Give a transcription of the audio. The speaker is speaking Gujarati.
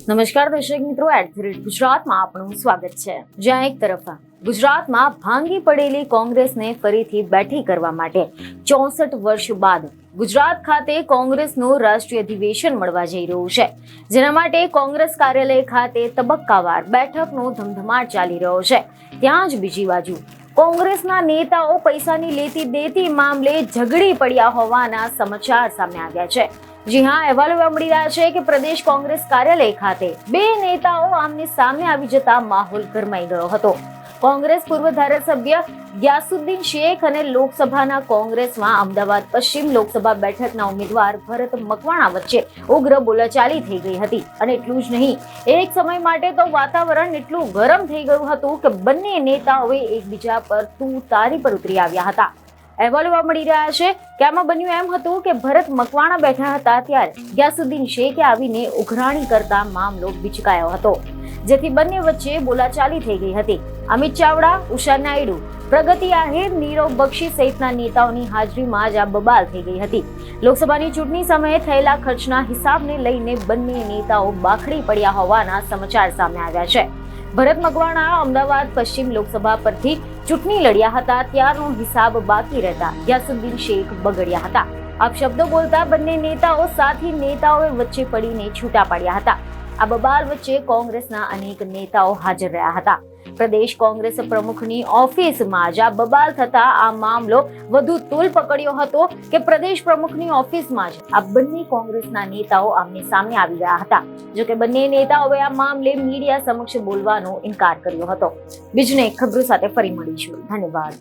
નમસ્કાર દર્શક મિત્રો, ગુજરાતમાં આપનું સ્વાગત છે। જ્યાં એક તરફ ગુજરાતમાં ભાંગી પડેલી કોંગ્રેસને ફરીથી બેઠી કરવા માટે 64 વર્ષ બાદ ગુજરાત ખાતે કોંગ્રેસનું રાષ્ટ્રીય અધિવેશન મળવા જઈ રહ્યું છે, જેના માટે કોંગ્રેસ કાર્યાલય ખાતે તબક્કાવાર બેઠકનો ધમધમાટ ચાલી રહ્યો છે। ત્યાં જ બીજી બાજુ કોંગ્રેસના નેતાઓ પૈસાની લેતી દેતી મામલે ઝઘડી પડ્યા હોવાના સમાચાર સામે આવ્યા છે। જી હા, અહેવાલો મળી રહ્યા છે કે પ્રદેશ કોંગ્રેસ કાર્યાલય ખાતે બે નેતાઓ આમને સામે આવી જતા માહોલ ગરમાઈ ગયો હતો। કોંગ્રેસ પૂર્વ ધારાસભ્ય ગ્યાસુદ્દીન શેખ અને લોકસભાના કોંગ્રેસમાં અમદાવાદ પશ્ચિમ લોકસભા બેઠકના ઉમેદવાર ભરત મકવાણા વચ્ચે ઉગ્ર બોલાચાલી થઈ ગઈ હતી। અને એટલું જ નહીં, એક સમય માટે તો વાતાવરણ એટલું ગરમ થઈ ગયું હતું કે બંને નેતાઓએ એકબીજા પર તારી પર ઉતરી આવ્યા હતા। અહેવાલો મળી રહ્યા છે કે આમાં બન્યું એમ હતું કે ભરત મકવાણા બેઠા હતા ત્યારે ગ્યાસુદ્દીન શેખે આવીને ઉઘરાણી કરતા મામલો બિચકાયો હતો, જેથી બંને વચ્ચે બોલાચાલી થઈ ગઈ હતી। અમિત ચાવડા, ઉષા નાયડુ, પ્રગતિ આહિર, નીરવ બક્ષી સહિતના નેતાઓની હાજરીમાં જ આ બબાલ થઈ ગઈ હતી। લોકસભાની ચૂંટણી સમયે થયેલા ખર્ચના હિસાબને લઈને બંને નેતાઓ બાખડી પડ્યા હોવાના સમાચાર સામે આવ્યા છે। ભરત મકવાણા અમદાવાદ પશ્ચિમ લોકસભા પરથી ચૂંટણી લડ્યા હતા ત્યારનો હિસાબ બાકી રહેતા ગ્યાસુદ્દીન શેખ બગડ્યા હતા। અપશબ્દો બોલતા બંને નેતાઓ સાથી નેતાઓએ વચ્ચે પડીને છૂટા પડ્યા હતા। આ બબાલ વચ્ચે કોંગ્રેસના અનેક નેતાઓ હાજર રહ્યા હતા। પ્રદેશ કોંગ્રેસ પ્રમુખની ઓફિસમાં જ આ બબાલ થતા આ મામલો વધુ તૂલ પકડ્યો હતો કે પ્રદેશ પ્રમુખની ઓફિસમાં જ આ બંને કોંગ્રેસના નેતાઓ આમને સામે આવી ગયા હતા। જોકે બંને નેતાઓએ આ મામલે મીડિયા સમક્ષ બોલવાનો ઇનકાર કર્યો હતો। બીજને ખબરો સાથે ફરી મળીશું। ધન્યવાદ।